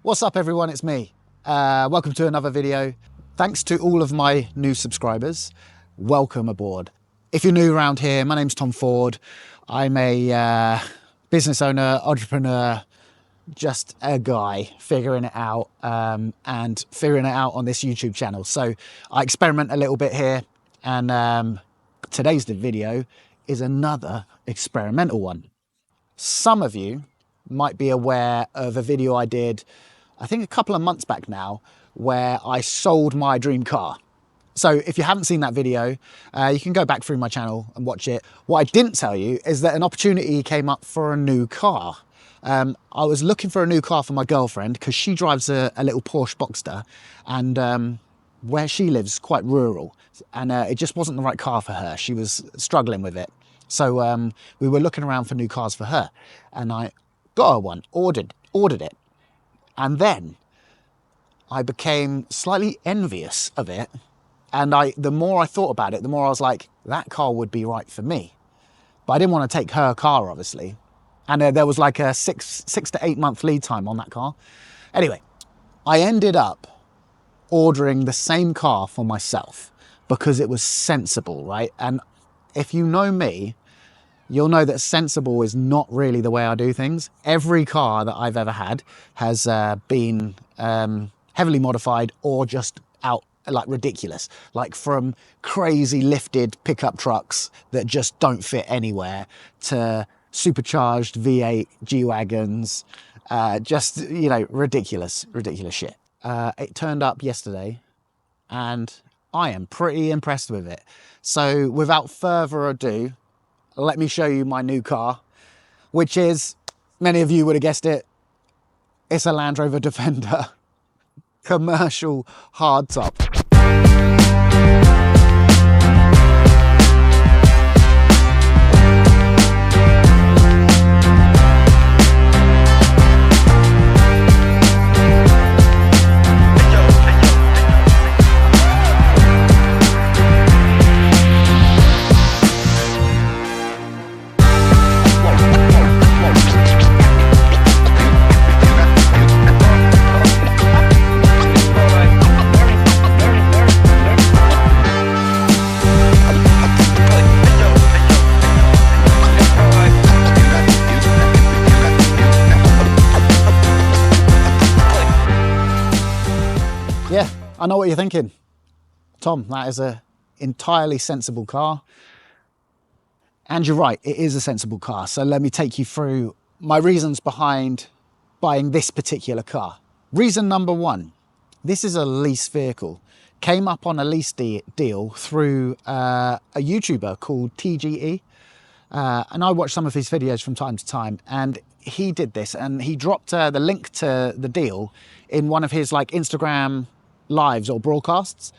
What's up everyone, it's me. Welcome to another video. Thanks to all of my new subscribers. Welcome aboard. If you're new around here, my name's Tom Ford. I'm a business owner, entrepreneur, just a guy figuring it out and figuring it out on this YouTube channel. So I experiment a little bit here, and today's video is another experimental one. Some of you might be aware of a video I did, I think a couple of months back now, where I sold my dream car. So if you haven't seen that video, you can go back through my channel and watch it. What I didn't tell you is that an opportunity came up for a new car. I was looking for a new car for my girlfriend because she drives a little Porsche Boxster, and where she lives is quite rural, and it just wasn't the right car for her. She was struggling with it. So we were looking around for new cars for her, and I got her one, ordered it. And then I became slightly envious of it. And the more I thought about it, the more I was like, that car would be right for me. But I didn't want to take her car, obviously. And there was like a six to 8 month lead time on that car. Anyway, I ended up ordering the same car for myself because it was sensible, right? And if you know me, you'll know that sensible is not really the way I do things. Every car that I've ever had has been heavily modified or just out like ridiculous, like from crazy lifted pickup trucks that just don't fit anywhere to supercharged V8 G-Wagons, just, you know, ridiculous shit. It turned up yesterday and I am pretty impressed with it. So without further ado, let me show you my new car, which is, many of you would have guessed it, it's a Land Rover Defender commercial hardtop. Yeah, I know what you're thinking. Tom, that is an entirely sensible car. And you're right, it is a sensible car. So let me take you through my reasons behind buying this particular car. Reason number one, this is a lease vehicle. Came up on a lease deal through a YouTuber called TGE. And I watch some of his videos from time to time, and he did this, and he dropped the link to the deal in one of his like Instagram lives or broadcasts.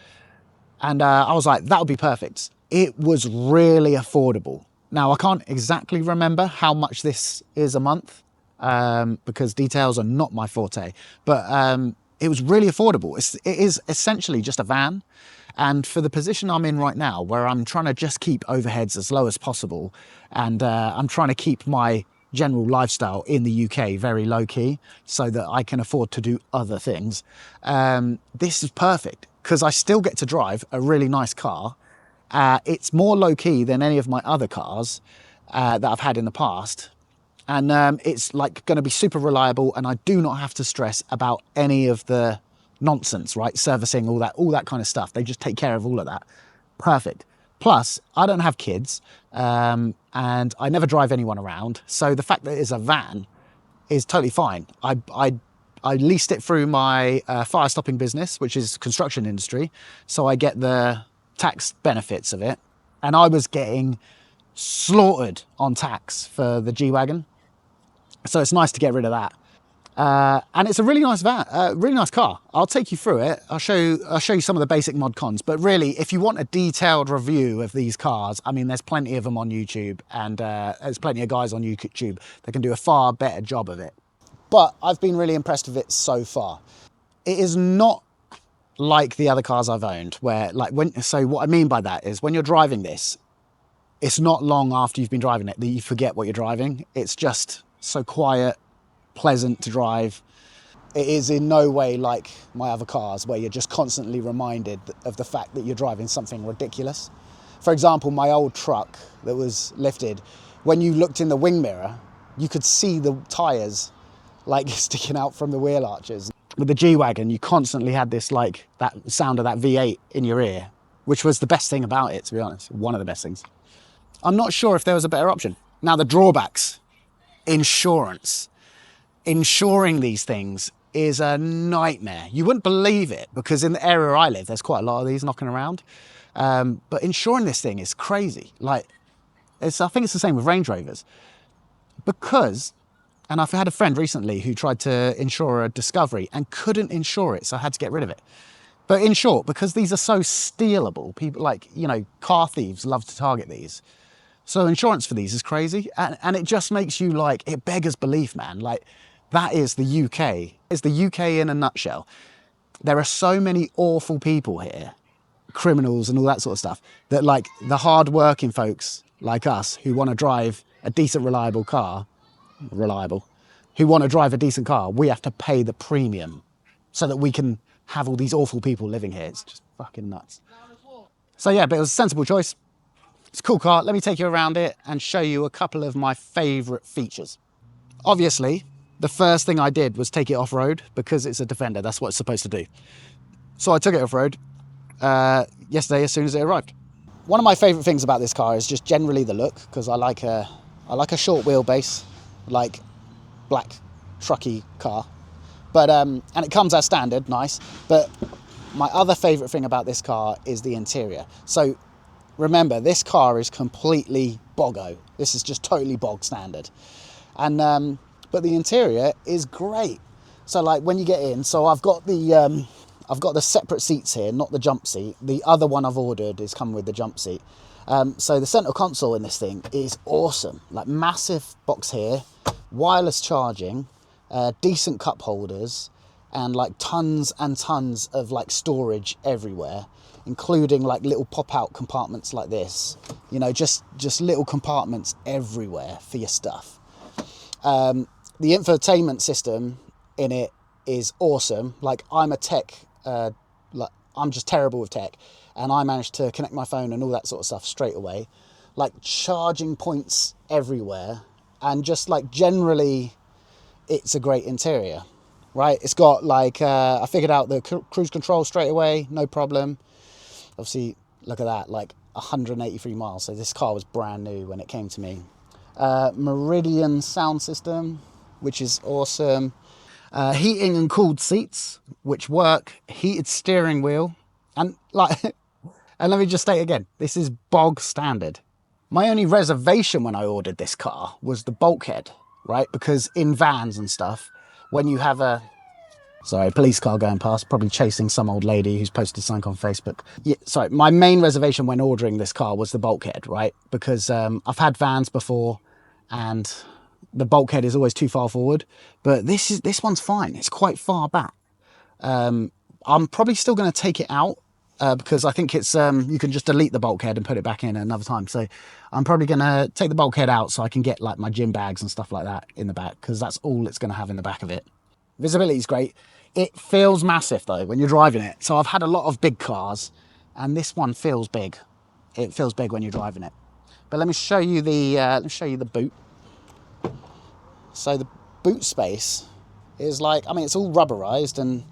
And I was like, that would be perfect. It was really affordable. Now, I can't exactly remember how much this is a month because details are not my forte, but it was really affordable. It is essentially just a van. And for the position I'm in right now, where I'm trying to just keep overheads as low as possible, and I'm trying to keep my general lifestyle in the UK very low key so that I can afford to do other things, this is perfect because I still get to drive a really nice car. It's more low key than any of my other cars that I've had in the past. And it's like going to be super reliable, and I do not have to stress about any of the nonsense, right? Servicing, all that kind of stuff. They just take care of all of that. Perfect. Plus, I don't have kids, and I never drive anyone around. So the fact that it's a van is totally fine. I leased it through my fire stopping business, which is construction industry. So I get the tax benefits of it. And I was getting slaughtered on tax for the G-Wagon. So it's nice to get rid of that. And it's a really nice van, really nice car. I'll take you through it. I'll show you some of the basic mod cons. But really, if you want a detailed review of these cars, I mean, there's plenty of them on YouTube, and there's plenty of guys on YouTube that can do a far better job of it. But I've been really impressed with it so far. It is not like the other cars I've owned, where so what I mean by that is when you're driving this, it's not long after you've been driving it that you forget what you're driving. It's just so quiet, pleasant to drive. It is in no way like my other cars where you're just constantly reminded of the fact that you're driving something ridiculous. For example, my old truck that was lifted, when you looked in the wing mirror, you could see the tyres like sticking out from the wheel arches. With the G-Wagon, you constantly had this like that sound of that V8 in your ear, which was the best thing about it, to be honest. One of the best things. I'm not sure if there was a better option. Now, the drawbacks, insurance. Insuring these things is a nightmare. You wouldn't believe it, because in the area I live, there's quite a lot of these knocking around. But insuring this thing is crazy. Like, I think it's the same with Range Rovers. Because, and I've had a friend recently who tried to insure a Discovery and couldn't insure it, so I had to get rid of it. But in short, because these are so stealable, people like, you know, car thieves love to target these. So insurance for these is crazy. And it just makes you like, it beggars belief, man. Like, that is the UK. It's the UK in a nutshell. There are so many awful people here, criminals and all that sort of stuff, that like the hard-working folks like us who want to drive a decent, reliable car, who want to drive a decent car, we have to pay the premium so that we can have all these awful people living here. It's just fucking nuts. So yeah, but it was a sensible choice. It's a cool car. Let me take you around it and show you a couple of my favourite features. Obviously, the first thing I did was take it off-road because it's a Defender. That's what it's supposed to do. So I took it off-road yesterday as soon as it arrived. One of my favourite things about this car is just generally the look, because I like a short wheelbase, like black trucky car. But and it comes as standard, nice. But my other favourite thing about this car is the interior. So remember, this car is completely boggo. This is just totally bog standard. And but the interior is great. So like when you get in, so I've got the separate seats here, not the jump seat. The other one I've ordered is coming with the jump seat. So the center console in this thing is awesome. Like massive box here, wireless charging, decent cup holders, and like tons and tons of like storage everywhere, including like little pop-out compartments like this. You know, just little compartments everywhere for your stuff. The infotainment system in it is awesome. Like I'm a tech, I'm just terrible with tech, and I managed to connect my phone and all that sort of stuff straight away. Like charging points everywhere, and just like generally, it's a great interior, right? It's got like, I figured out the cruise control straight away, no problem. Obviously, look at that, like 183 miles. So this car was brand new when it came to me. Meridian sound system, which is awesome. Heating and cooled seats, which work. Heated steering wheel. And like, and let me just state again, this is bog standard. My only reservation when I ordered this car was the bulkhead, right? Because in vans and stuff, when you have a police car going past, probably chasing some old lady who's posted something on Facebook. Yeah, sorry, my main reservation when ordering this car was the bulkhead, right? Because I've had vans before and the bulkhead is always too far forward, but this one's fine. It's quite far back. I'm probably still going to take it out because I think it's you can just delete the bulkhead and put it back in another time. So I'm probably going to take the bulkhead out so I can get like my gym bags and stuff like that in the back, because that's all it's going to have in the back of it. Visibility is great. It feels massive though when you're driving it. So I've had a lot of big cars, and this one feels big. It feels big when you're driving it. But let me show you the boot. So the boot space is like, I mean, it's all rubberized and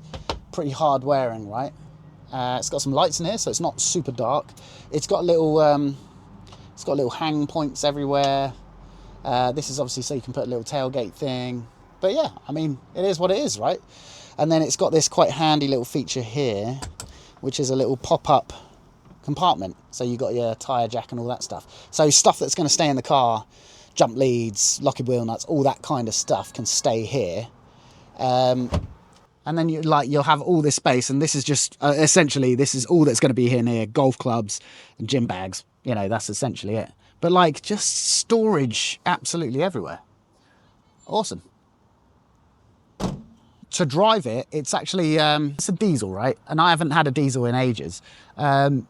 pretty hard wearing, right? It's got some lights in here, so it's not super dark. It's got little hang points everywhere. This is obviously so you can put a little tailgate thing. But yeah, I mean, it is what it is, right? And then it's got this quite handy little feature here, which is a little pop-up compartment. So you've got your tyre jack and all that stuff. So stuff that's going to stay in the car, jump leads, locked wheel nuts, all that kind of stuff can stay here. And then you'll have all this space, and this is just essentially, this is all that's going to be in here: golf clubs and gym bags. You know, that's essentially it. But like, just storage absolutely everywhere. Awesome. To drive it, it's actually it's a diesel, right? And I haven't had a diesel in ages. And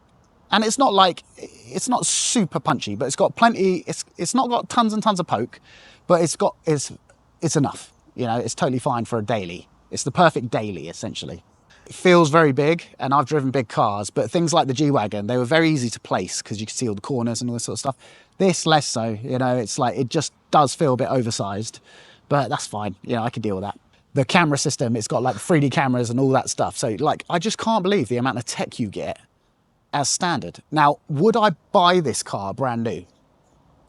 it's not super punchy, but it's got plenty. It's not got tons and tons of poke, but it's enough. You know, it's totally fine for a daily. It's the perfect daily, essentially. It feels very big, and I've driven big cars, but things like the G-Wagon, they were very easy to place because you could see all the corners and all this sort of stuff. This, less so, you know, it's like, it just does feel a bit oversized, but that's fine. You know, I can deal with that. The camera system, it's got like 3D cameras and all that stuff. So like, I just can't believe the amount of tech you get as standard. Now, would I buy this car brand new?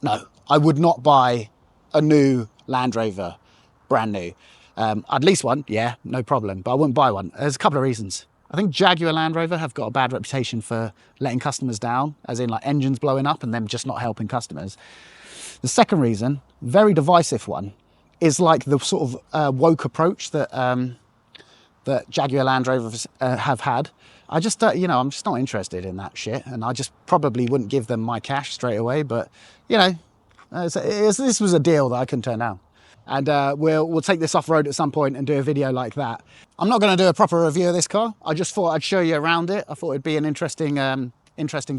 No, I would not buy a new Land Rover brand new. I'd lease one, yeah, no problem, but I wouldn't buy one. There's a couple of reasons. I think Jaguar Land Rover have got a bad reputation for letting customers down, as in like engines blowing up and them just not helping customers. The second reason, very divisive one, is like the sort of woke approach that that Jaguar Land Rovers have had. I just, you know, I'm just not interested in that shit, and I just probably wouldn't give them my cash straight away. But you know, this was a deal that I couldn't turn down. And we'll take this off road at some point and do a video like that. I'm not going to do a proper review of this car. I just thought I'd show you around it. I thought it'd be an interesting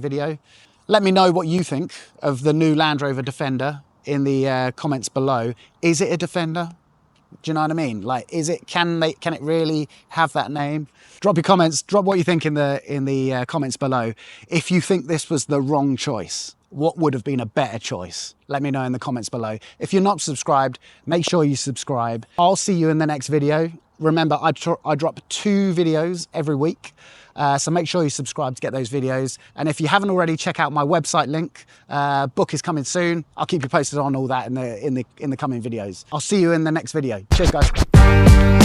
video. Let me know what you think of the new Land Rover Defender in the comments below. Is it a Defender? Do you know what I mean? Like, can it really have that name? Drop your comments. Drop what you think in the comments below. If you think this was the wrong choice, what would have been a better choice? Let me know in the comments below. If you're not subscribed, make sure you subscribe. I'll see you in the next video. Remember, I drop 2 videos every week. So make sure you subscribe to get those videos. And if you haven't already, check out my website link. Book is coming soon. I'll keep you posted on all that in the coming videos. I'll see you in the next video. Cheers, guys.